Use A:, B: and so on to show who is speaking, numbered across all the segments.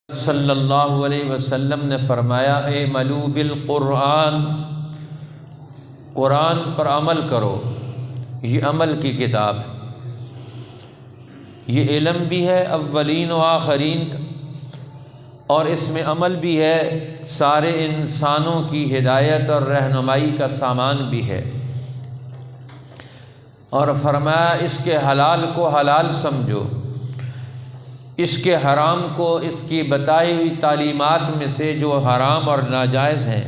A: صلی اللہ علیہ وسلم نے فرمایا اعملوا بالقرآن، قرآن پر عمل کرو، یہ عمل کی کتاب ہے، یہ علم بھی ہے اولین و آخرین کا، اور اس میں عمل بھی ہے، سارے انسانوں کی ہدایت اور رہنمائی کا سامان بھی ہے۔ اور فرمایا اس کے حلال کو حلال سمجھو، اس کے حرام کو اس کی بتائی ہوئی تعلیمات میں سے جو حرام اور ناجائز ہیں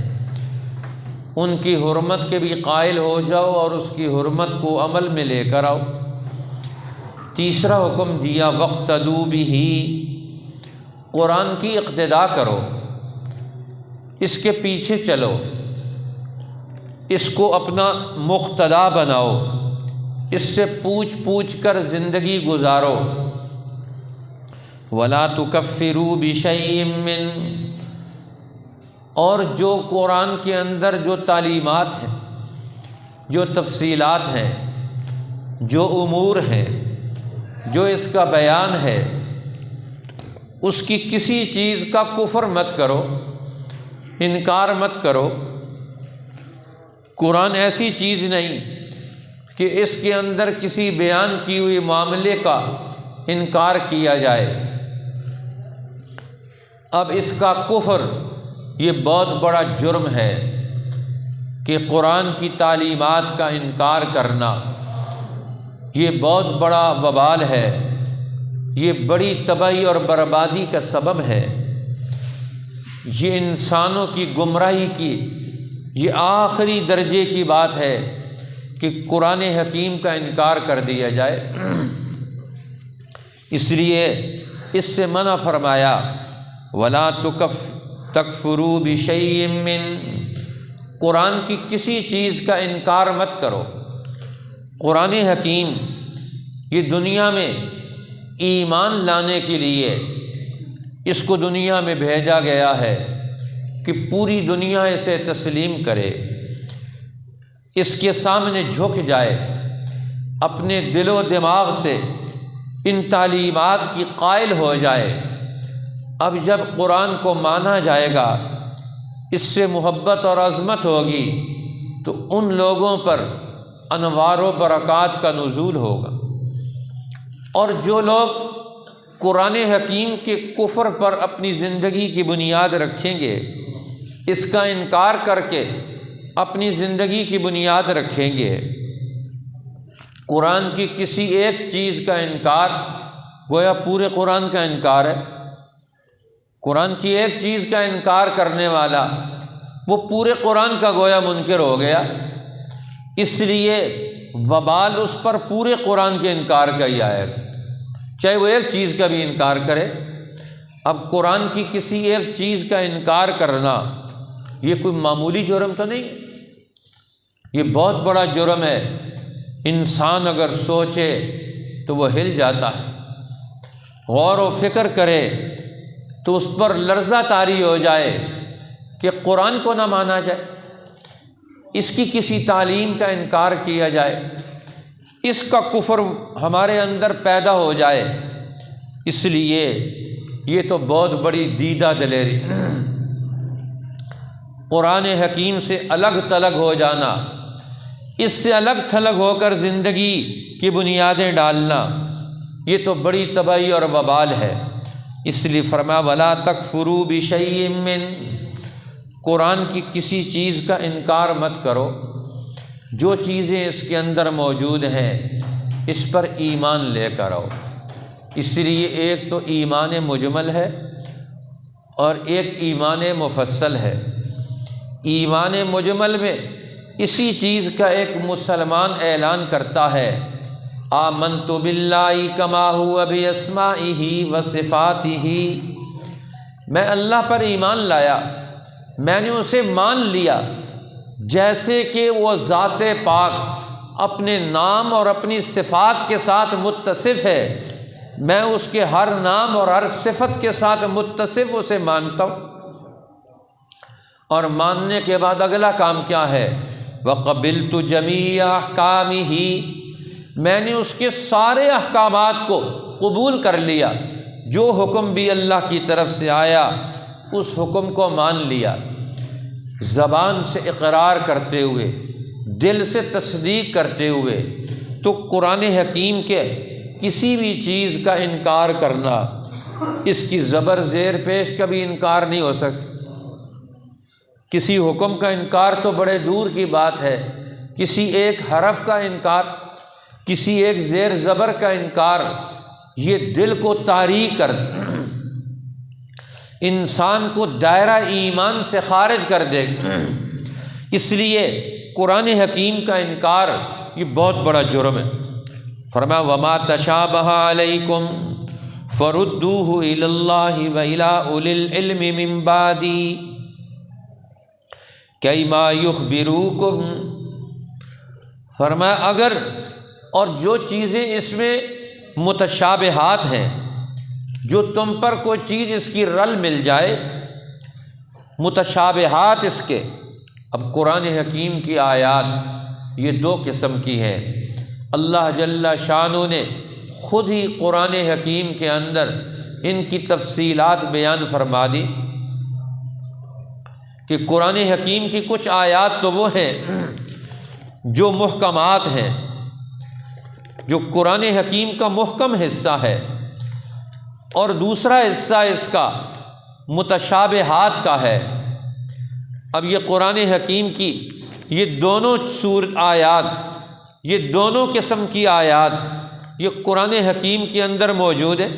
A: ان کی حرمت کے بھی قائل ہو جاؤ اور اس کی حرمت کو عمل میں لے کر آؤ۔ تیسرا حکم دیا وقتدوا بہ، قرآن کی اقتداء کرو، اس کے پیچھے چلو، اس کو اپنا مقتدا بناؤ، اس سے پوچھ کر زندگی گزارو۔ وَلَا تُكَفِّرُوا بِشَيْءٍ مِّن، اور جو قرآن کے اندر جو تعلیمات ہیں، جو تفصیلات ہیں، جو امور ہیں، جو اس کا بیان ہے، اس کی کسی چیز کا کفر مت کرو، انکار مت کرو۔ قرآن ایسی چیز نہیں کہ اس کے اندر کسی بیان کی ہوئی معاملے کا انکار کیا جائے۔ اب اس کا کفر یہ بہت بڑا جرم ہے کہ قرآن کی تعلیمات کا انکار کرنا، یہ بہت بڑا وبال ہے، یہ بڑی تباہی اور بربادی کا سبب ہے، یہ انسانوں کی گمراہی کی یہ آخری درجے کی بات ہے کہ قرآن حکیم کا انکار کر دیا جائے۔ اس لیے اس سے منع فرمایا وَلَا تَكْفُرُوا بِشَيْءٍ مِّن، قرآن کی کسی چیز کا انکار مت کرو۔ قرآن حکیم یہ دنیا میں ایمان لانے کے لیے اس کو دنیا میں بھیجا گیا ہے کہ پوری دنیا اسے تسلیم کرے، اس کے سامنے جھک جائے، اپنے دل و دماغ سے ان تعلیمات کی قائل ہو جائے۔ اب جب قرآن کو مانا جائے گا، اس سے محبت اور عظمت ہوگی تو ان لوگوں پر انوار و برکات کا نزول ہوگا، اور جو لوگ قرآن حکیم کے کفر پر اپنی زندگی کی بنیاد رکھیں گے، اس کا انکار کر کے اپنی زندگی کی بنیاد رکھیں گے، قرآن کی کسی ایک چیز کا انکار گویا پورے قرآن کا انکار ہے۔ قرآن کی ایک چیز کا انکار کرنے والا وہ پورے قرآن کا گویا منکر ہو گیا، اس لیے وبال اس پر پورے قرآن کے انکار کا ہی آئے گا، چاہے وہ ایک چیز کا بھی انکار کرے۔ اب قرآن کی کسی ایک چیز کا انکار کرنا یہ کوئی معمولی جرم تو نہیں ہے، یہ بہت بڑا جرم ہے۔ انسان اگر سوچے تو وہ ہل جاتا ہے، غور و فکر کرے تو اس پر لرزہ طاری ہو جائے کہ قرآن کو نہ مانا جائے، اس کی کسی تعلیم کا انکار کیا جائے، اس کا کفر ہمارے اندر پیدا ہو جائے۔ اس لیے یہ تو بہت بڑی دیدہ دلیری، قرآن حکیم سے الگ تھلگ ہو جانا، اس سے الگ تھلگ ہو کر زندگی کی بنیادیں ڈالنا، یہ تو بڑی تباہی اور وبال ہے۔ اس لیے فرمایا وَلَا تَكْفُرُوا بِشَيْءٍ مِّن، قرآن کی کسی چیز کا انکار مت کرو، جو چیزیں اس کے اندر موجود ہیں اس پر ایمان لے کر آؤ۔ اس لیے ایک تو ایمان مجمل ہے اور ایک ایمان مفصل ہے۔ ایمان مجمل میں اسی چیز کا ایک مسلمان اعلان کرتا ہے آمنت باللہ کما هو باسمائہ وصفاتہ، میں اللہ پر ایمان لایا، میں نے اسے مان لیا جیسے کہ وہ ذات پاک اپنے نام اور اپنی صفات کے ساتھ متصف ہے، میں اس کے ہر نام اور ہر صفت کے ساتھ متصف اسے مانتا ہوں۔ اور ماننے کے بعد اگلا کام کیا ہے؟ وَقَبِلْتُ جَمِيعَ أَحْكَامِهِ، میں نے اس کے سارے احکامات کو قبول کر لیا، جو حکم بھی اللہ کی طرف سے آیا اس حکم کو مان لیا، زبان سے اقرار کرتے ہوئے، دل سے تصدیق کرتے ہوئے، تو قرآن حکیم کے کسی بھی چیز کا انکار کرنا، اس کی زبر زیر پیش کا بھی انکار نہیں ہو سکتا۔ کسی حکم کا انکار تو بڑے دور کی بات ہے، کسی ایک حرف کا انکار، کسی ایک زیر زبر کا انکار، یہ دل کو تاریک کر انسان کو دائرہ ایمان سے خارج کر دے گا۔ اس لیے قرآن حکیم کا انکار یہ بہت بڑا جرم ہے۔ فرمایا وما تشابہ علیکم فردوہ الی اللہ و الی اولی العلم من بعدی کیما یخبروکم۔ فرمایا اگر اور جو چیزیں اس میں متشابہات ہیں، جو تم پر کوئی چیز اس کی رل مل جائے، متشابہات اس کے، اب قرآن حکیم کی آیات یہ دو قسم کی ہیں۔ اللہ جل شانہ نے خود ہی قرآن حکیم کے اندر ان کی تفصیلات بیان فرما دی کہ قرآن حکیم کی کچھ آیات تو وہ ہیں جو محکمات ہیں، جو قرآن حکیم کا محکم حصہ ہے، اور دوسرا حصہ اس کا متشابہات کا ہے۔ اب یہ قرآن حکیم کی یہ دونوں آیات، یہ دونوں قسم کی آیات یہ قرآن حکیم کے اندر موجود ہے۔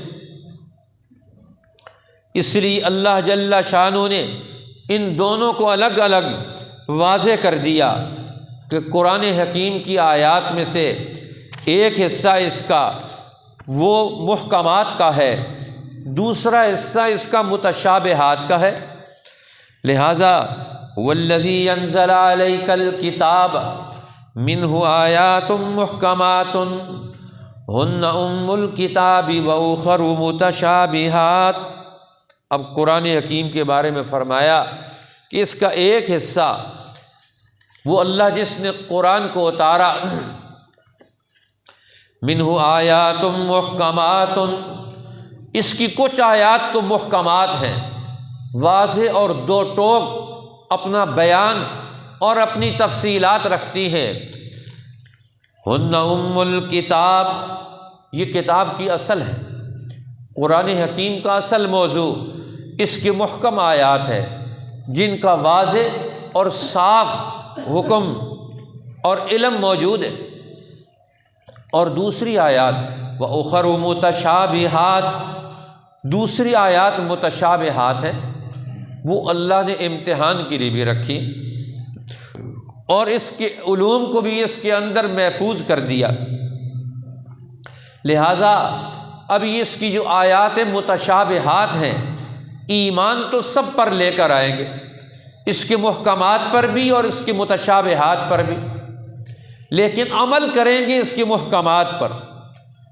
A: اس لیے اللہ جل شانہ نے ان دونوں کو الگ الگ واضح کر دیا کہ قرآن حکیم کی آیات میں سے ایک حصہ اس کا وہ محکمات کا ہے، دوسرا حصہ اس کا متشابہات کا ہے۔ لہذا والذی انزل علیک الکتاب منہ آیات محکمات ہن ام الکتاب واخر متشابہات۔ اب قرآن حکیم کے بارے میں فرمایا کہ اس کا ایک حصہ وہ اللہ جس نے قرآن کو اتارا، منہ آیات محکمات، اس کی کچھ آیات تو محکمات ہیں، واضح اور دو ٹوک اپنا بیان اور اپنی تفصیلات رکھتی ہیں۔ ہن ام الکتاب، یہ کتاب کی اصل ہے، قرآن حکیم کا اصل موضوع اس کی محکم آیات ہے جن کا واضح اور صاف حکم اور علم موجود ہے، اور دوسری آیات وَأُخَرُ مُتَشَابِهَاتٌ، دوسری آیات متشابہات ہیں، وہ اللہ نے امتحان کے لیے بھی رکھی اور اس کے علوم کو بھی اس کے اندر محفوظ کر دیا۔ لہٰذا اب اس کی جو آیات متشابہات ہیں، ایمان تو سب پر لے کر آئیں گے، اس کے محکمات پر بھی اور اس کے متشابہات پر بھی، لیکن عمل کریں گے اس کے محکمات پر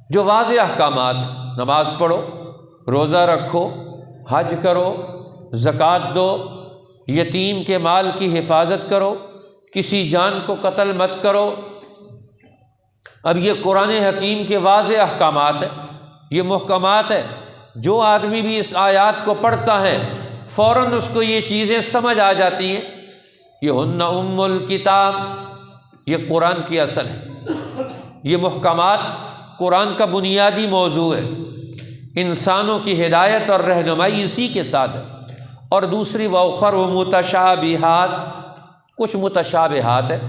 A: جو واضح احکامات، نماز پڑھو، روزہ رکھو، حج کرو، زکوٰۃ دو، یتیم کے مال کی حفاظت کرو، کسی جان کو قتل مت کرو۔ اب یہ قرآن حکیم کے واضح احکامات ہیں، یہ محکمات ہیں، جو آدمی بھی اس آیات کو پڑھتا ہے فوراً اس کو یہ چیزیں سمجھ آ جاتی ہیں۔ یہ ہن ام الکتاب، یہ قرآن کی اصل ہے، یہ محکمات قرآن کا بنیادی موضوع ہے، انسانوں کی ہدایت اور رہنمائی اسی کے ساتھ ہے۔ اور دوسری وَأُخَرُ مُتَشَابِهَاتٌ، کچھ متشابہات ہے۔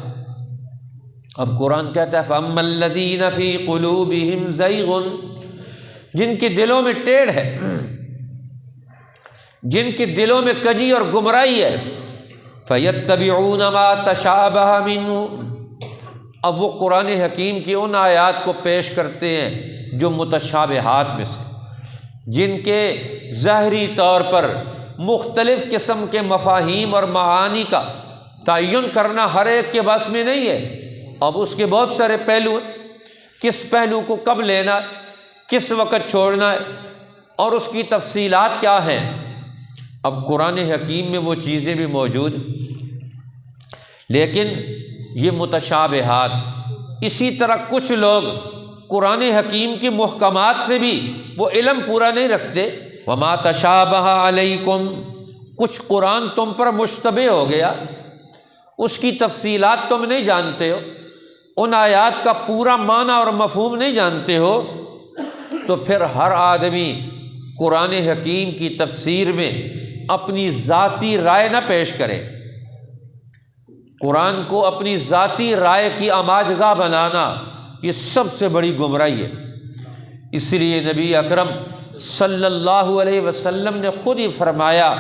A: اب قرآن کہتا ہے فَأَمَّا الَّذِينَ فِي قُلُوبِهِمْ زَيْغٌ، جن کے دلوں میں ٹیڑھ ہے، جن کے دلوں میں کجی اور گمراہی ہے، فَيَتَّبِعُونَ مَا تَشَابَهَ مِنْهُ، اب وہ قرآن حکیم کی ان آیات کو پیش کرتے ہیں جو متشابہات میں سے، جن کے ظاہری طور پر مختلف قسم کے مفاہیم اور معانی کا تعین کرنا ہر ایک کے بس میں نہیں ہے۔ اب اس کے بہت سارے پہلو ہیں، کس پہلو کو کب لینا ہے، کس وقت چھوڑنا ہے، اور اس کی تفصیلات کیا ہیں۔ اب قرآن حکیم میں وہ چیزیں بھی موجود ہیں، لیکن یہ متشابہات، اسی طرح کچھ لوگ قرآن حکیم کے محکمات سے بھی وہ علم پورا نہیں رکھتے۔ وما تشابہ علیکم، کچھ قرآن تم پر مشتبہ ہو گیا، اس کی تفصیلات تم نہیں جانتے ہو، ان آیات کا پورا معنی اور مفہوم نہیں جانتے ہو، تو پھر ہر آدمی قرآن حکیم کی تفسیر میں اپنی ذاتی رائے نہ پیش کرے۔ قرآن کو اپنی ذاتی رائے کی آماجگاہ بنانا یہ سب سے بڑی گمراہی ہے۔ اس لیے نبی اکرم صلی اللہ علیہ وسلم نے خود ہی فرمایا،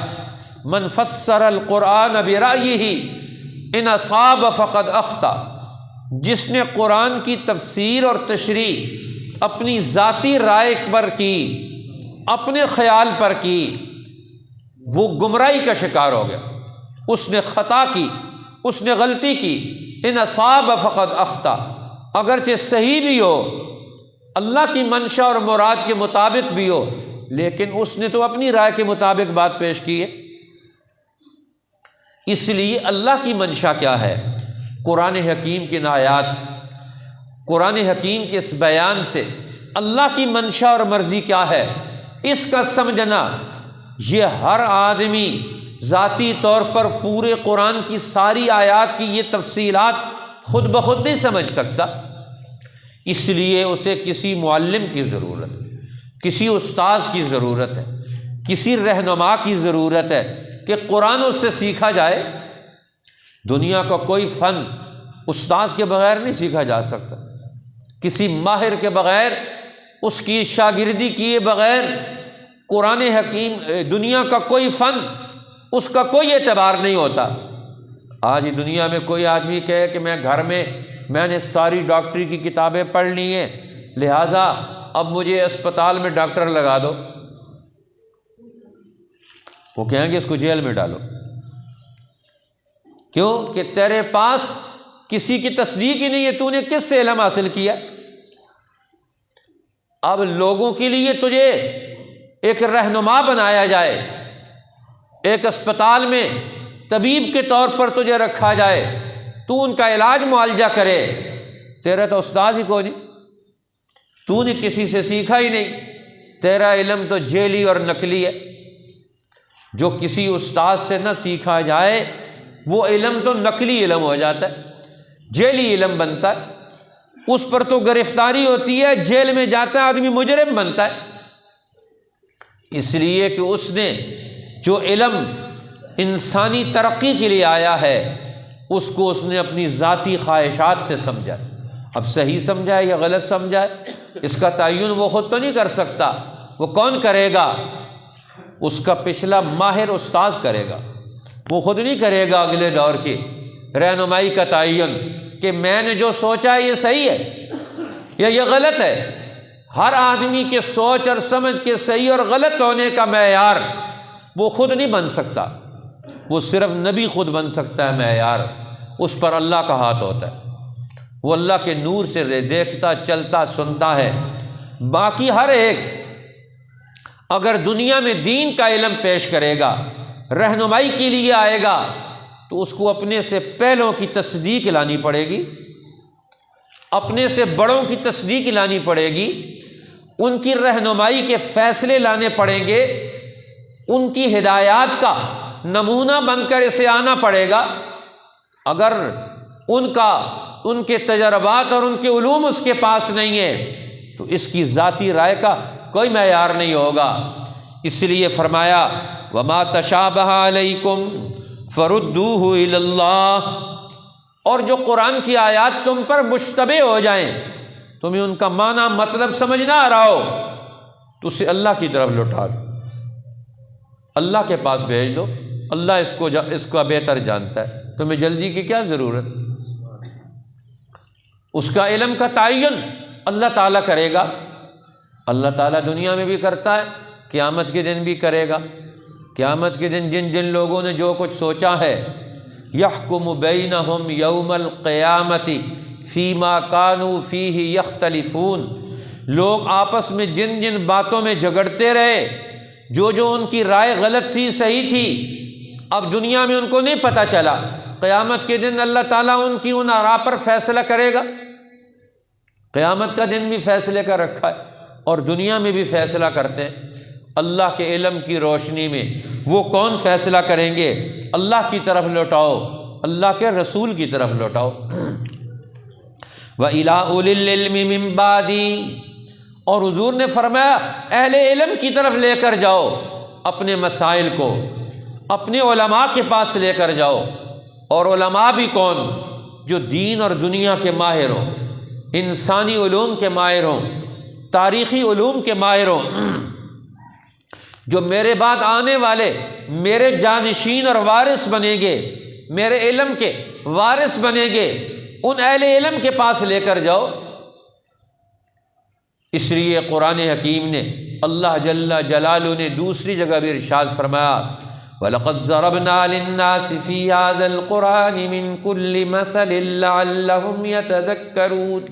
A: من فسر القرآن برأیہ ان اصاب فقد اخطا، جس نے قرآن کی تفسیر اور تشریح اپنی ذاتی رائے پر کی، اپنے خیال پر کی، وہ گمراہی کا شکار ہو گیا، اس نے خطا کی، اس نے غلطی کی۔ ان اصاب فقد اخطا، اگرچہ صحیح بھی ہو، اللہ کی منشا اور مراد کے مطابق بھی ہو، لیکن اس نے تو اپنی رائے کے مطابق بات پیش کی ہے۔ اس لیے اللہ کی منشا کیا ہے؟ قرآن حکیم کی آیات، قرآن حکیم کے اس بیان سے اللہ کی منشا اور مرضی کیا ہے، اس کا سمجھنا یہ ہر آدمی ذاتی طور پر پورے قرآن کی ساری آیات کی یہ تفصیلات خود بخود نہیں سمجھ سکتا۔ اس لیے اسے کسی معلم کی ضرورت، کسی استاذ کی ضرورت ہے، کسی رہنما کی ضرورت ہے کہ قرآن اس سے سیکھا جائے۔ دنیا کا کوئی فن استاذ کے بغیر نہیں سیکھا جا سکتا، کسی ماہر کے بغیر، اس کی شاگردی کیے بغیر قرآن حکیم، دنیا کا کوئی فن، اس کا کوئی اعتبار نہیں ہوتا۔ آج دنیا میں کوئی آدمی کہے کہ میں نے ساری ڈاکٹری کی کتابیں پڑھ لی ہیں، لہٰذا اب مجھے اسپتال میں ڈاکٹر لگا دو، وہ کہیں گے اس کو جیل میں ڈالو۔ کیوں کہ تیرے پاس کسی کی تصدیق ہی نہیں ہے، تو نے کس سے علم حاصل کیا؟ اب لوگوں کے لیے تجھے ایک رہنما بنایا جائے، ایک اسپتال میں طبیب کے طور پر تجھے رکھا جائے، تو ان کا علاج معالجہ کرے، تیرا تو استاذ ہی کوئی نہیں، تو نے کسی سے سیکھا ہی نہیں، تیرا علم تو جعلی اور نقلی ہے۔ جو کسی استاذ سے نہ سیکھا جائے وہ علم تو نقلی علم ہو جاتا ہے، جعلی علم بنتا ہے، اس پر تو گرفتاری ہوتی ہے، جیل میں جاتا ہے آدمی، مجرم بنتا ہے۔ اس لیے کہ اس نے جو علم انسانی ترقی کے لیے آیا ہے اس کو اس نے اپنی ذاتی خواہشات سے سمجھا۔ اب صحیح سمجھا ہے یا غلط سمجھا ہے، اس کا تعین وہ خود تو نہیں کر سکتا، وہ کون کرے گا؟ اس کا پچھلا ماہر استاذ کرے گا، وہ خود نہیں کرے گا اگلے دور کی رہنمائی کا تعین کہ میں نے جو سوچا ہے یہ صحیح ہے یا یہ غلط ہے۔ ہر آدمی کے سوچ اور سمجھ کے صحیح اور غلط ہونے کا معیار وہ خود نہیں بن سکتا، وہ صرف نبی خود بن سکتا ہے معیار، اس پر اللہ کا ہاتھ ہوتا ہے، وہ اللہ کے نور سے دیکھتا، چلتا، سنتا ہے۔ باقی ہر ایک اگر دنیا میں دین کا علم پیش کرے گا، رہنمائی کے لیے آئے گا، تو اس کو اپنے سے پہلوں کی تصدیق لانی پڑے گی، اپنے سے بڑوں کی تصدیق لانی پڑے گی، ان کی رہنمائی کے فیصلے لانے پڑیں گے، ان کی ہدایات کا نمونہ بن کر اسے آنا پڑے گا۔ اگر ان کے تجربات اور ان کے علوم اس کے پاس نہیں ہے تو اس کی ذاتی رائے کا کوئی معیار نہیں ہوگا۔ اس لیے فرمایا وما تشابہ علیکم فردوہ الی اللہ، اور جو قرآن کی آیات تم پر مشتبہ ہو جائیں، تمہیں ان کا معنی مطلب سمجھ نہ آ رہا ہو، تو اسے اللہ کی طرف لوٹا دو، اللہ کے پاس بھیج دو، اللہ اس کو بہتر جانتا ہے، تمہیں جلدی کی کیا ضرورت؟ اس کا علم کا تعین اللہ تعالیٰ کرے گا، اللہ تعالیٰ دنیا میں بھی کرتا ہے، قیامت کے دن بھی کرے گا۔ قیامت کے دن جن لوگوں نے جو کچھ سوچا ہے، یحکم بینہم یوم القیامت فیما کانوا فیہ یختلفون، لوگ آپس میں جن باتوں میں جھگڑتے رہے، جو ان کی رائے غلط تھی، صحیح تھی، اب دنیا میں ان کو نہیں پتہ چلا، قیامت کے دن اللہ تعالیٰ ان کی ان آراء پر فیصلہ کرے گا۔ قیامت کا دن بھی فیصلے کا رکھا ہے اور دنیا میں بھی فیصلہ کرتے ہیں اللہ کے علم کی روشنی میں۔ وہ کون فیصلہ کریں گے؟ اللہ کی طرف لوٹاؤ، اللہ کے رسول کی طرف لوٹاؤ۔ وَإِلَىٰ أُولِي الْعِلْمِ مِن بَعْدِي، اور حضور نے فرمایا اہل علم کی طرف لے کر جاؤ اپنے مسائل کو، اپنے علماء کے پاس لے کر جاؤ۔ اور علماء بھی کون؟ جو دین اور دنیا کے ماہر ہوں، انسانی علوم کے ماہر ہوں، تاریخی علوم کے ماہر ہوں، جو میرے بعد آنے والے میرے جانشین اور وارث بنیں گے، میرے علم کے وارث بنیں گے، ان اہل علم کے پاس لے کر جاؤ۔ اس لیے قرآن حکیم نے اللہ جل جلالہ نے دوسری جگہ بھی ارشاد فرمایا وَلَقَدْ ضَرَبْنَا لِلنَّاسِ فِي هَذَا الْقُرْآنِ مِنْ كُلِّ مَثَلٍ لَعَلَّهُمْ يَتَذَكَّرُونَ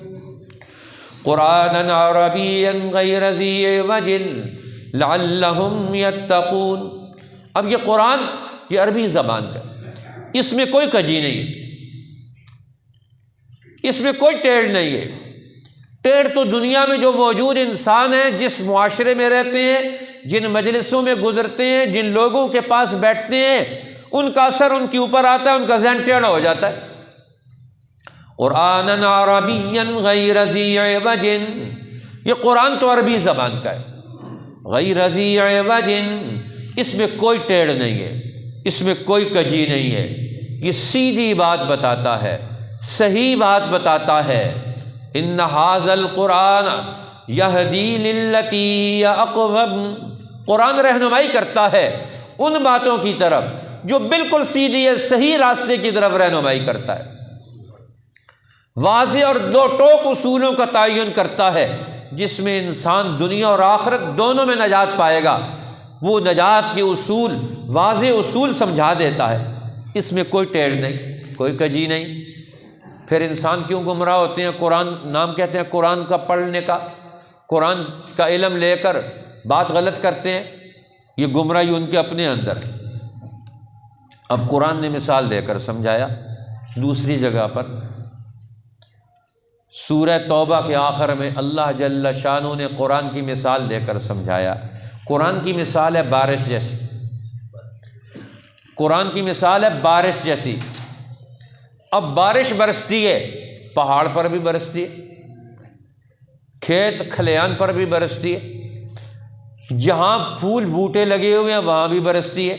A: قُرْآنًا عَرَبِيًّا غَيْرَ ذِي عِوَجٍ لَعَلَّهُمْ يَتَّقُونَ۔ اب یہ قرآن یہ عربی زبان کا، اس میں کوئی کجی نہیں ہے، اس میں کوئی ٹیڑھ نہیں ہے۔ ٹیڑھ تو دنیا میں جو موجود انسان ہیں، جس معاشرے میں رہتے ہیں، جن مجلسوں میں گزرتے ہیں، جن لوگوں کے پاس بیٹھتے ہیں، ان کا اثر ان کے اوپر آتا ہے، ان کا ذہن ٹیڑھا ہو جاتا ہے۔ قرآنًا عربیًا غیر ذی عوج، یہ قرآن تو عربی زبان کا ہے، غیر ذی عوج، اس میں کوئی ٹیڑھ نہیں ہے، اس میں کوئی کجی نہیں ہے، یہ سیدھی بات بتاتا ہے، صحیح بات بتاتا ہے۔ ان ھذا القرآن یہدی للتی ہی اقوم، قرآن رہنمائی کرتا ہے ان باتوں کی طرف جو بالکل سیدھی ہے، صحیح راستے کی طرف رہنمائی کرتا ہے، واضح اور دو ٹوک اصولوں کا تعین کرتا ہے جس میں انسان دنیا اور آخرت دونوں میں نجات پائے گا۔ وہ نجات کے اصول، واضح اصول سمجھا دیتا ہے، اس میں کوئی ٹیڑھ نہیں، کوئی کجی نہیں۔ پھر انسان کیوں گمراہ ہوتے ہیں؟ قرآن نام کہتے ہیں قرآن کا پڑھنے کا، قرآن کا علم لے کر بات غلط کرتے ہیں، یہ گمراہی ان کے اپنے اندر ہے۔ اب قرآن نے مثال دے کر سمجھایا دوسری جگہ پر، سورہ توبہ کے آخر میں اللہ جل شانہ نے قرآن کی مثال دے کر سمجھایا۔ قرآن کی مثال ہے بارش جیسی، قرآن کی مثال ہے بارش جیسی۔ اب بارش برستی ہے، پہاڑ پر بھی برستی ہے، کھیت کھلیان پر بھی برستی ہے، جہاں پھول بوٹے لگے ہوئے ہیں وہاں بھی برستی ہے،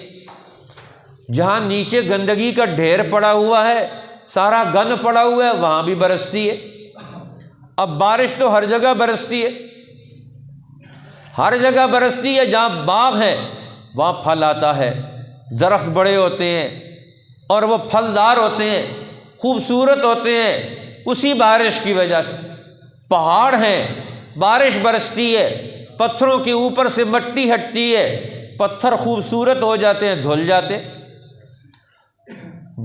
A: جہاں نیچے گندگی کا ڈھیر پڑا ہوا ہے، سارا گند پڑا ہوا ہے، وہاں بھی برستی ہے۔ اب بارش تو ہر جگہ برستی ہے، ہر جگہ برستی ہے، جہاں باغ ہے وہاں پھل آتا ہے، درخت بڑے ہوتے ہیں اور وہ پھلدار ہوتے ہیں، خوبصورت ہوتے ہیں، اسی بارش کی وجہ سے۔ پہاڑ ہیں، بارش برستی ہے، پتھروں کے اوپر سے مٹی ہٹتی ہے، پتھر خوبصورت ہو جاتے ہیں، دھل جاتے۔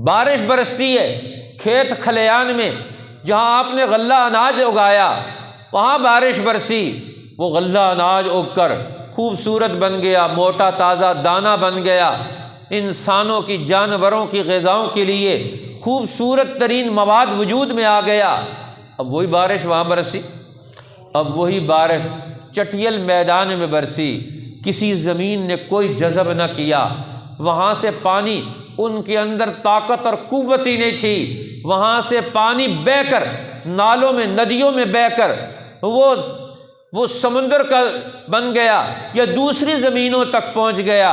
A: بارش برستی ہے کھیت کھلیان میں، جہاں آپ نے غلہ اناج اگایا وہاں بارش برسی، وہ غلہ اناج اگ کر خوبصورت بن گیا، موٹا تازہ دانہ بن گیا، انسانوں کی، جانوروں کی غذاؤں کے لیے خوبصورت ترین مواد وجود میں آ گیا۔ اب وہی بارش وہاں برسی، اب وہی بارش چٹیل میدان میں برسی، کسی زمین نے کوئی جذب نہ کیا، وہاں سے پانی، ان کے اندر طاقت اور قوت ہی نہیں تھی، وہاں سے پانی بہہ کر نالوں میں، ندیوں میں بہہ کر وہ سمندر کا بن گیا یا دوسری زمینوں تک پہنچ گیا،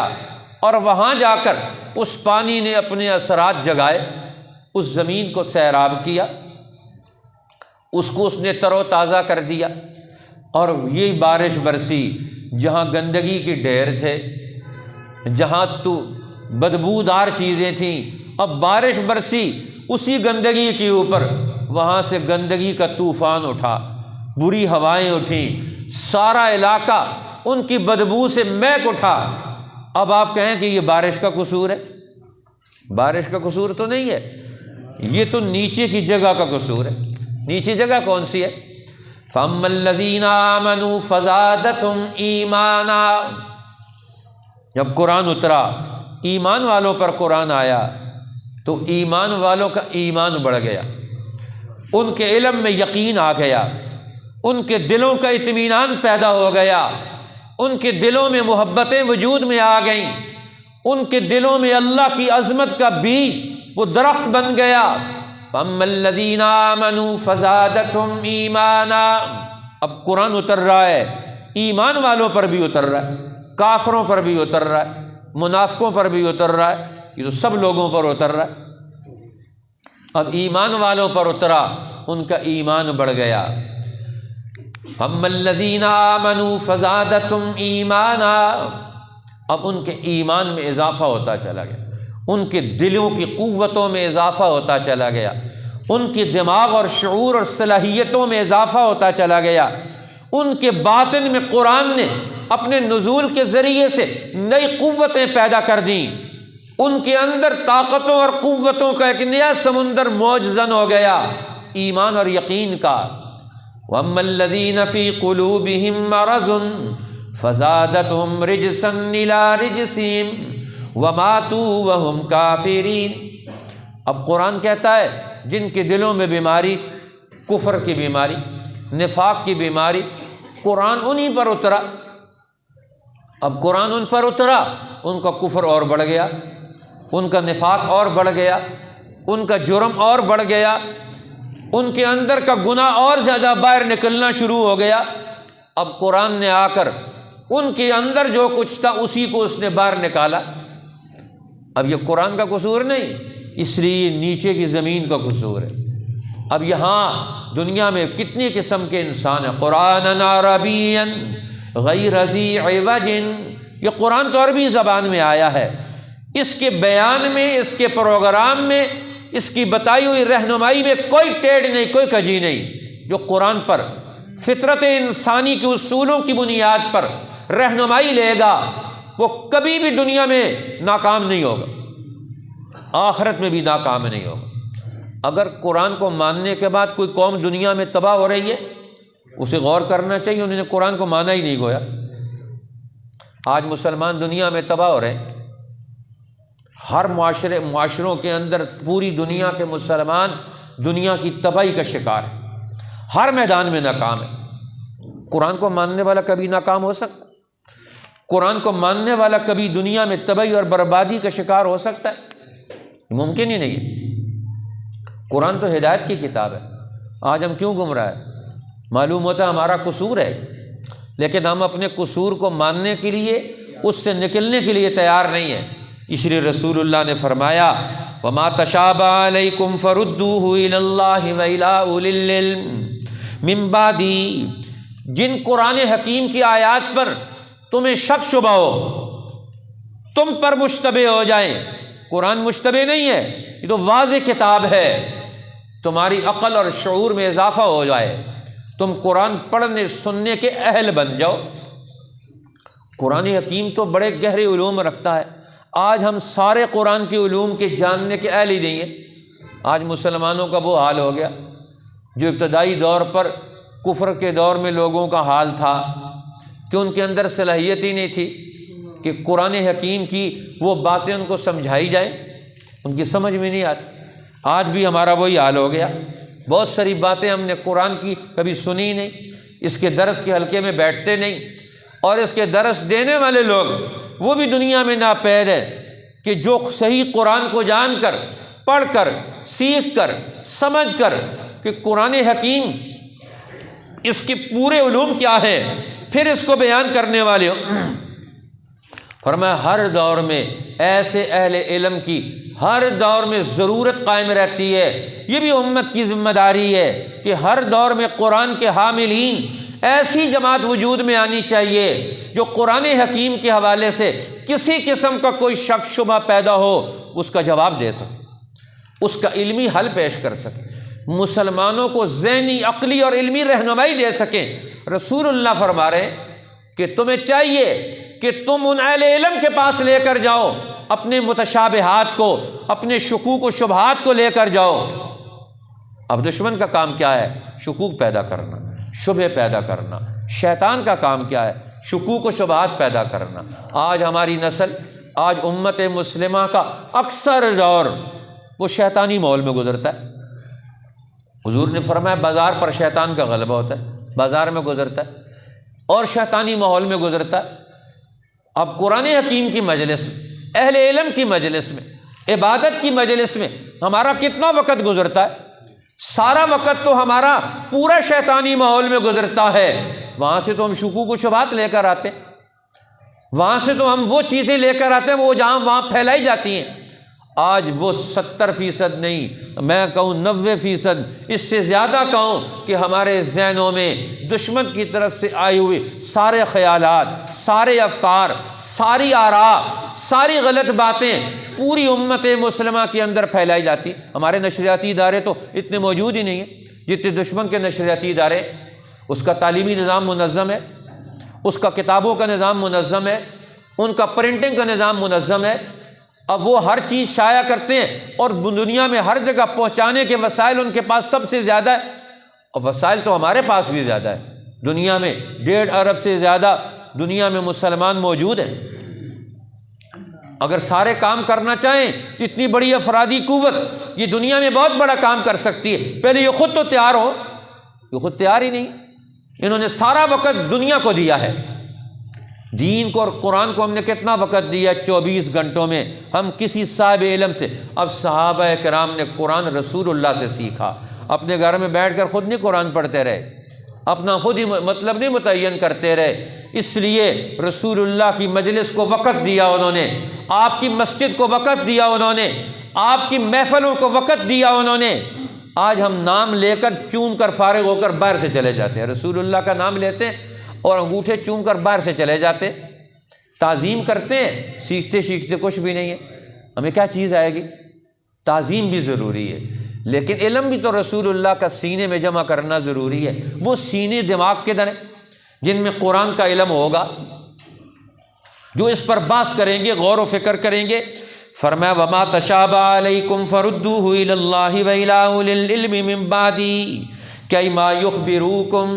A: اور وہاں جا کر اس پانی نے اپنے اثرات جگائے، اس زمین کو سیراب کیا، اس کو اس نے تر و تازہ کر دیا۔ اور یہی بارش برسی جہاں گندگی کے ڈھیر تھے، جہاں تو بدبودار چیزیں تھیں، اب بارش برسی اسی گندگی کے اوپر، وہاں سے گندگی کا طوفان اٹھا، بری ہوائیں اٹھیں، سارا علاقہ ان کی بدبو سے مہک اٹھا۔ اب آپ کہیں کہ یہ بارش کا قصور ہے؟ بارش کا قصور تو نہیں ہے، یہ تو نیچے کی جگہ کا قصور ہے۔ نیچے جگہ کون سی ہے؟ فَأَمَّا الَّذِينَ آمَنُوا فَزَادَتْهُمْ إِيمَانًا، جب قرآن اترا، ایمان والوں پر قرآن آیا تو ایمان والوں کا ایمان بڑھ گیا، ان کے علم میں یقین آ گیا، ان کے دلوں کا اطمینان پیدا ہو گیا، ان کے دلوں میں محبتیں وجود میں آ گئیں، ان کے دلوں میں اللہ کی عظمت کا بیج وہ درخت بن گیا۔ فَأَمَّا الَّذِينَ آمَنُوا فَزَادَتْهُمْ إِيمَانًا، اب قرآن اتر رہا ہے، ایمان والوں پر بھی اتر رہا ہے، کافروں پر بھی اتر رہا ہے، منافقوں پر بھی اتر رہا ہے، یہ تو سب لوگوں پر اتر رہا ہے۔ اب ایمان والوں پر اترا، ان کا ایمان بڑھ گیا۔ فَأَمَّا الَّذِينَ آمَنُوا فَزَادَتْهُمْ إِيمَانًا، اب ان کے ایمان میں اضافہ ہوتا چلا گیا، ان کے دلوں کی قوتوں میں اضافہ ہوتا چلا گیا، ان کے دماغ اور شعور اور صلاحیتوں میں اضافہ ہوتا چلا گیا، ان کے باطن میں قرآن نے اپنے نزول کے ذریعے سے نئی قوتیں پیدا کر دیں، ان کے اندر طاقتوں اور قوتوں کا ایک نیا سمندر موج زن ہو گیا ایمان اور یقین کا۔ وَأَمَّا الَّذِينَ فِي قُلُوبِهِم مَّرَضٌ فَزَادَتْهُمْ رِجْسًا إِلَىٰ رِجْسِهِمْ وَمَاتُوا وَهُمْ كَافِرِينَ، اب قرآن کہتا ہے جن کے دلوں میں بیماری تھی، کفر کی بیماری، نفاق کی بیماری، قرآن انہی پر اترا، اب قرآن ان پر اترا، ان کا کفر اور بڑھ گیا، ان کا نفاق اور بڑھ گیا، ان کا جرم اور بڑھ گیا، ان کے اندر کا گناہ اور زیادہ باہر نکلنا شروع ہو گیا۔ اب قرآن نے آ کر ان کے اندر جو کچھ تھا اسی کو اس نے باہر نکالا۔ اب یہ قرآن کا قصور نہیں، اس لیے نیچے کی زمین کا قصور ہے۔ اب یہاں دنیا میں کتنی قسم کے انسان ہیں، قرآن عربیا غیر ذی عوج، یہ قرآن تو عربی زبان میں آیا ہے، اس کے بیان میں، اس کے پروگرام میں، اس کی بتائی ہوئی رہنمائی میں کوئی ٹیڑھ نہیں، کوئی کجی نہیں۔ جو قرآن پر فطرت انسانی کے اصولوں کی بنیاد پر رہنمائی لے گا وہ کبھی بھی دنیا میں ناکام نہیں ہوگا، آخرت میں بھی ناکام نہیں ہوگا۔ اگر قرآن کو ماننے کے بعد کوئی قوم دنیا میں تباہ ہو رہی ہے اسے غور کرنا چاہیے، انہوں نے قرآن کو مانا ہی نہیں گویا۔ آج مسلمان دنیا میں تباہ ہو رہے ہیں، ہر معاشروں کے اندر پوری دنیا کے مسلمان دنیا کی تباہی کا شکار ہے، ہر میدان میں ناکام ہے۔ قرآن کو ماننے والا کبھی ناکام ہو سکتا ہے؟ قرآن کو ماننے والا کبھی دنیا میں تباہی اور بربادی کا شکار ہو سکتا ہے؟ ممکن ہی نہیں ہے۔ قرآن تو ہدایت کی کتاب ہے، آج ہم کیوں گم رہا ہے؟ معلوم ہوتا ہے ہمارا قصور ہے، لیکن ہم اپنے قصور کو ماننے کے لیے، اس سے نکلنے کے لیے تیار نہیں ہیں۔ اس لیے رسول اللہ نے فرمایا وَمَا تَشَابَهَ عَلَيْكُمْ فَرُدُّوهُ إِلَى اللَّهِ وَإِلَىٰ أُولِي الْعِلْمِ مِن بَعْدِهِ، جن قرآن حکیم کی آیات پر تمہیں شک شبہ ہو، تم پر مشتبہ ہو جائیں، قرآن مشتبہ نہیں ہے، یہ تو واضح کتاب ہے، تمہاری عقل اور شعور میں اضافہ ہو جائے، تم قرآن پڑھنے سننے کے اہل بن جاؤ۔ قرآن حکیم تو بڑے گہرے علوم رکھتا ہے، آج ہم سارے قرآن کے علوم کے جاننے کے اہل ہی نہیں ہیں۔ آج مسلمانوں کا وہ حال ہو گیا جو ابتدائی دور پر کفر کے دور میں لوگوں کا حال تھا کہ ان کے اندر صلاحیت ہی نہیں تھی کہ قرآن حکیم کی وہ باتیں ان کو سمجھائی جائیں، ان کی سمجھ میں نہیں آتی۔ آج بھی ہمارا وہی حال ہو گیا، بہت ساری باتیں ہم نے قرآن کی کبھی سنی نہیں، اس کے درس کے حلقے میں بیٹھتے نہیں، اور اس کے درس دینے والے لوگ وہ بھی دنیا میں ناپید ہے کہ جو صحیح قرآن کو جان کر، پڑھ کر، سیکھ کر، سمجھ کر کہ قرآن حکیم اس کے پورے علوم کیا ہیں، پھر اس کو بیان کرنے والے فرمایا ہر دور میں ایسے اہل علم کی ہر دور میں ضرورت قائم رہتی ہے۔ یہ بھی امت کی ذمہ داری ہے کہ ہر دور میں قرآن کے حاملین ایسی جماعت وجود میں آنی چاہیے جو قرآن حکیم کے حوالے سے کسی قسم کا کوئی شک شبہ پیدا ہو اس کا جواب دے سکے، اس کا علمی حل پیش کر سکے، مسلمانوں کو ذہنی، عقلی اور علمی رہنمائی دے سکیں۔ رسول اللہ فرما رہے ہیں کہ تمہیں چاہیے کہ تم ان اہل علم کے پاس لے کر جاؤ اپنے متشابہات کو، اپنے شکوک و شبہات کو لے کر جاؤ۔ اب دشمن کا کام کیا ہے؟ شکوک پیدا کرنا، شبہ پیدا کرنا۔ شیطان کا کام کیا ہے؟ شکوک و شبہات پیدا کرنا۔ آج ہماری نسل، آج امت مسلمہ کا اکثر دور وہ شیطانی ماحول میں گزرتا ہے۔ حضور نے فرمایا بازار پر شیطان کا غلبہ ہوتا ہے، بازار میں گزرتا ہے اور شیطانی ماحول میں گزرتا ہے۔ اب قرآن حکیم کی مجلس میں، اہل علم کی مجلس میں، عبادت کی مجلس میں ہمارا کتنا وقت گزرتا ہے؟ سارا وقت تو ہمارا پورا شیطانی ماحول میں گزرتا ہے۔ وہاں سے تو ہم شکوک و شبہات لے کر آتے ہیں، وہاں سے تو ہم وہ چیزیں لے کر آتے ہیں وہ جہاں وہاں پھیلائی جاتی ہیں۔ آج وہ 70% نہیں، میں کہوں 90%، اس سے زیادہ کہوں کہ ہمارے ذہنوں میں دشمن کی طرف سے آئے ہوئے سارے خیالات، سارے افکار، ساری آراء، ساری غلط باتیں پوری امت مسلمہ کے اندر پھیلائی جاتی۔ ہمارے نشریاتی ادارے تو اتنے موجود ہی نہیں ہیں جتنے دشمن کے نشریاتی ادارے۔ اس کا تعلیمی نظام منظم ہے، اس کا کتابوں کا نظام منظم ہے، ان کا پرنٹنگ کا نظام منظم ہے۔ اب وہ ہر چیز شائع کرتے ہیں اور دنیا میں ہر جگہ پہنچانے کے وسائل ان کے پاس سب سے زیادہ ہے، اور وسائل تو ہمارے پاس بھی زیادہ ہے۔ دنیا میں 1.5 ارب سے زیادہ دنیا میں مسلمان موجود ہیں۔ اگر سارے کام کرنا چاہیں، اتنی بڑی افرادی قوت یہ دنیا میں بہت بڑا کام کر سکتی ہے۔ پہلے یہ خود تو تیار ہو، یہ خود تیار ہی نہیں۔ انہوں نے سارا وقت دنیا کو دیا ہے، دین کو اور قرآن کو ہم نے کتنا وقت دیا؟ 24 گھنٹوں میں ہم کسی صاحب علم سے۔ اب صحابہ کرام نے قرآن رسول اللہ سے سیکھا، اپنے گھر میں بیٹھ کر خود نہیں قرآن پڑھتے رہے، اپنا خود ہی مطلب نہیں متعین کرتے رہے۔ اس لیے رسول اللہ کی مجلس کو وقت دیا انہوں نے، آپ کی مسجد کو وقت دیا انہوں نے، آپ کی محفلوں کو وقت دیا انہوں نے۔ آج ہم نام لے کر چوم کر فارغ ہو کر باہر سے چلے جاتے ہیں، رسول اللہ کا نام لیتے ہیں اور انگوٹھے چوم کر باہر سے چلے جاتے، تعظیم کرتے ہیں، سیکھتے سیکھتے کچھ بھی نہیں ہے۔ ہمیں کیا چیز آئے گی؟ تعظیم بھی ضروری ہے، لیکن علم بھی تو رسول اللہ کا سینے میں جمع کرنا ضروری ہے۔ وہ سینے دماغ کے در جن میں قرآن کا علم ہوگا، جو اس پر بحث کریں گے، غور و فکر کریں گے۔ فرمایا وما تشابہ علیکم فردوہ الی اللہ وإلی اولی العلم من بعدی کیما یخبروکم۔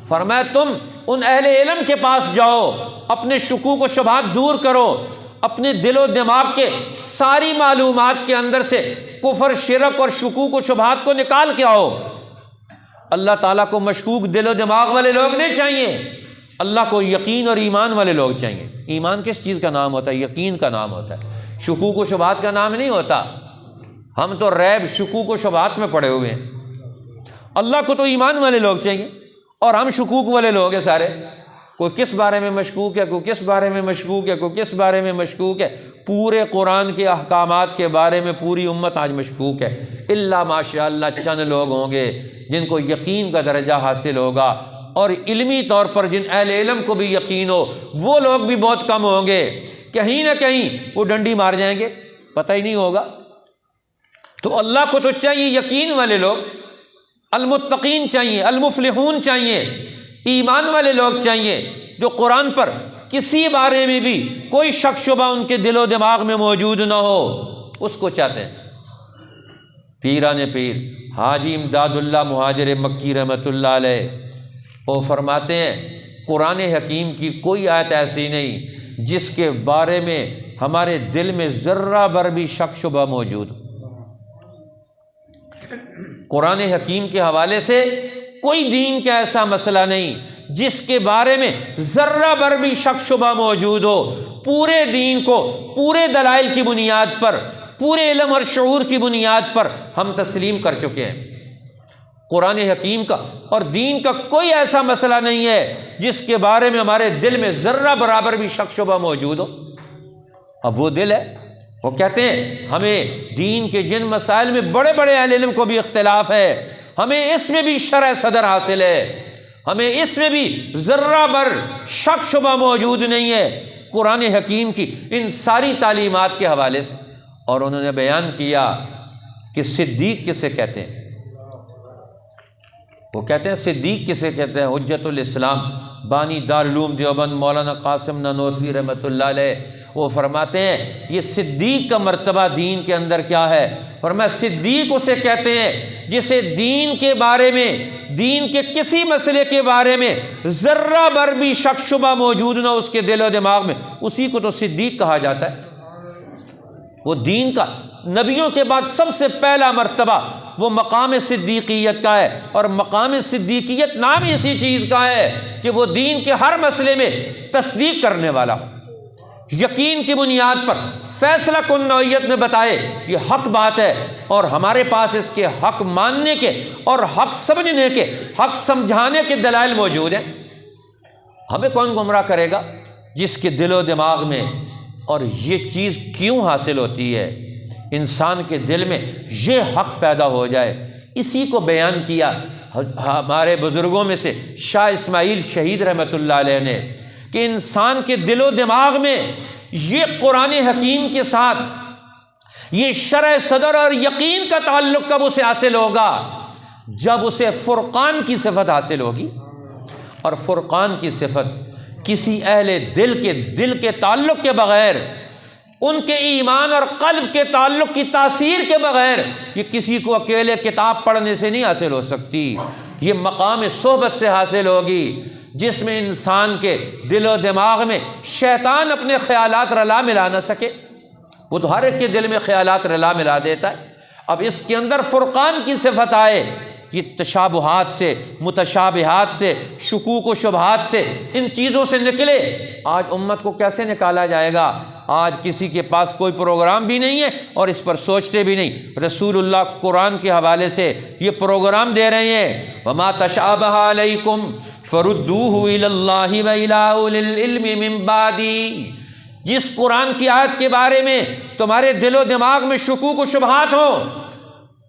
A: فرمایا تم ان اہل علم کے پاس جاؤ، اپنے شکوک و شبہات دور کرو، اپنے دل و دماغ کے ساری معلومات کے اندر سے کفر، شرک اور شکوک و شبہات کو نکال کے آؤ۔ اللہ تعالیٰ کو مشکوک دل و دماغ والے لوگ نہیں چاہیے، اللہ کو یقین اور ایمان والے لوگ چاہیے۔ ایمان کس چیز کا نام ہوتا ہے؟ یقین کا نام ہوتا ہے، شکوک و شبہات کا نام نہیں ہوتا۔ ہم تو ریب شکوک و شبہات میں پڑے ہوئے ہیں۔ اللہ کو تو ایمان والے لوگ چاہیے اور ہم شکوک والے لوگ ہیں سارے۔ کوئی کس بارے میں مشکوک ہے، کوئی کس بارے میں مشکوک ہے، کوئی کس بارے میں مشکوک ہے۔ پورے قرآن کے احکامات کے بارے میں پوری امت آج مشکوک ہے، الا ماشاء اللہ چند لوگ ہوں گے جن کو یقین کا درجہ حاصل ہوگا، اور علمی طور پر جن اہل علم کو بھی یقین ہو وہ لوگ بھی بہت کم ہوں گے۔ کہیں نہ کہیں وہ ڈنڈی مار جائیں گے، پتہ ہی نہیں ہوگا۔ تو اللہ کو تو چاہیے یقین والے لوگ، المتقین چاہیے، المفلحون چاہیے، ایمان والے لوگ چاہیے جو قرآن پر کسی بارے میں بھی کوئی شک شبہ ان کے دل و دماغ میں موجود نہ ہو، اس کو چاہتے ہیں۔ پیران پیر حاجی امداد اللہ مہاجر مکی رحمۃ اللہ علیہ وہ فرماتے ہیں قرآن حکیم کی کوئی آیت ایسی نہیں جس کے بارے میں ہمارے دل میں ذرہ بھر بھی شک شبہ موجود۔ قرآن حکیم کے حوالے سے کوئی دین کا ایسا مسئلہ نہیں جس کے بارے میں ذرہ بھر بھی شک شبہ موجود ہو۔ پورے دین کو پورے دلائل کی بنیاد پر، پورے علم اور شعور کی بنیاد پر ہم تسلیم کر چکے ہیں۔ قرآن حکیم کا اور دین کا کوئی ایسا مسئلہ نہیں ہے جس کے بارے میں ہمارے دل میں ذرہ برابر بھی شک شبہ موجود ہو۔ اب وہ دل ہے، وہ کہتے ہیں ہمیں دین کے جن مسائل میں بڑے بڑے اہل علم کو بھی اختلاف ہے، ہمیں اس میں بھی شرح صدر حاصل ہے، ہمیں اس میں بھی ذرہ بر شک شبہ موجود نہیں ہے قرآن حکیم کی ان ساری تعلیمات کے حوالے سے۔ اور انہوں نے بیان کیا کہ صدیق کسے کہتے ہیں۔ وہ کہتے ہیں صدیق کسے کہتے ہیں؟ حجت الاسلام بانی دارالعلوم دیوبند مولانا قاسم نانوتوی رحمۃ اللہ علیہ وہ فرماتے ہیں یہ صدیق کا مرتبہ دین کے اندر کیا ہے؟ فرمایا صدیق اسے کہتے ہیں جسے دین کے بارے میں، دین کے کسی مسئلے کے بارے میں ذرہ بر بھی شک شبہ موجود نہ اس کے دل و دماغ میں، اسی کو تو صدیق کہا جاتا ہے۔ وہ دین کا نبیوں کے بعد سب سے پہلا مرتبہ وہ مقام صدیقیت کا ہے، اور مقام صدیقیت نام ہی اسی چیز کا ہے کہ وہ دین کے ہر مسئلے میں تصدیق کرنے والا ہو، یقین کی بنیاد پر فیصلہ کن نوعیت میں بتائے یہ حق بات ہے، اور ہمارے پاس اس کے حق ماننے کے اور حق سمجھنے کے، حق سمجھانے کے دلائل موجود ہیں۔ ہمیں کون گمراہ کرے گا؟ جس کے دل و دماغ میں، اور یہ چیز کیوں حاصل ہوتی ہے، انسان کے دل میں یہ حق پیدا ہو جائے۔ اسی کو بیان کیا ہمارے بزرگوں میں سے شاہ اسماعیل شہید رحمۃ اللہ علیہ نے، کہ انسان کے دل و دماغ میں یہ قرآن حکیم کے ساتھ یہ شرح صدر اور یقین کا تعلق کب اسے حاصل ہوگا؟ جب اسے فرقان کی صفت حاصل ہوگی، اور فرقان کی صفت کسی اہل دل کے تعلق کے بغیر، ان کے ایمان اور قلب کے تعلق کی تاثیر کے بغیر، یہ کسی کو اکیلے کتاب پڑھنے سے نہیں حاصل ہو سکتی۔ یہ مقام صحبت سے حاصل ہوگی، جس میں انسان کے دل و دماغ میں شیطان اپنے خیالات رلا ملا نہ سکے۔ وہ تو ہر ایک کے دل میں خیالات رلا ملا دیتا ہے۔ اب اس کے اندر فرقان کی صفت آئے، یہ تشابہات سے، متشابہات سے، شکوک و شبہات سے، ان چیزوں سے نکلے۔ آج امت کو کیسے نکالا جائے گا؟ آج کسی کے پاس کوئی پروگرام بھی نہیں ہے اور اس پر سوچتے بھی نہیں۔ رسول اللہ قرآن کے حوالے سے یہ پروگرام دے رہے ہیں، وَمَا تَشَابَهَ عَلَيْكُمْ فَرُدُّوهُ إِلَى اللَّهِ وَإِلَىٰ أُولِي الْعِلْمِ مِن بَعْدِي۔ جس قرآن کی آیت کے بارے میں تمہارے دل و دماغ میں شکوک و شبہات ہوں،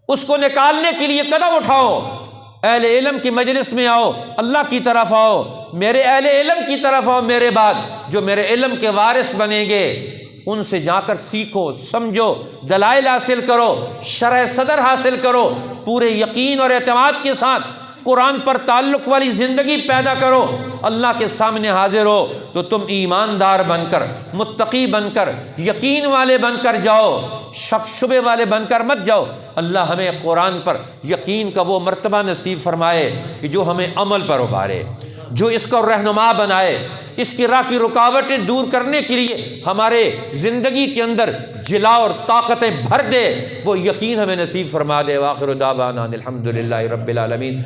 A: اس کو نکالنے کے لیے قدم اٹھاؤ، اہل علم کی مجلس میں آؤ، اللہ کی طرف آؤ، میرے اہل علم کی طرف آؤ، میرے بعد جو میرے علم کے وارث بنیں گے، ان سے جا کر سیکھو، سمجھو، دلائل حاصل کرو، شرح صدر حاصل کرو، پورے یقین اور اعتماد کے ساتھ قرآن پر تعلق والی زندگی پیدا کرو۔ اللہ کے سامنے حاضر ہو تو تم ایماندار بن کر، متقی بن کر، یقین والے بن کر جاؤ، شک شبے والے بن کر مت جاؤ۔ اللہ ہمیں قرآن پر یقین کا وہ مرتبہ نصیب فرمائے کہ جو ہمیں عمل پر ابھارے، جو اس کو رہنما بنائے، اس کی راہ کی رکاوٹیں دور کرنے کے لیے ہمارے زندگی کے اندر جلا اور طاقتیں بھر دے، وہ یقین ہمیں نصیب فرما دے۔ وآخر دعوانا الحمدللہ رب العالمین۔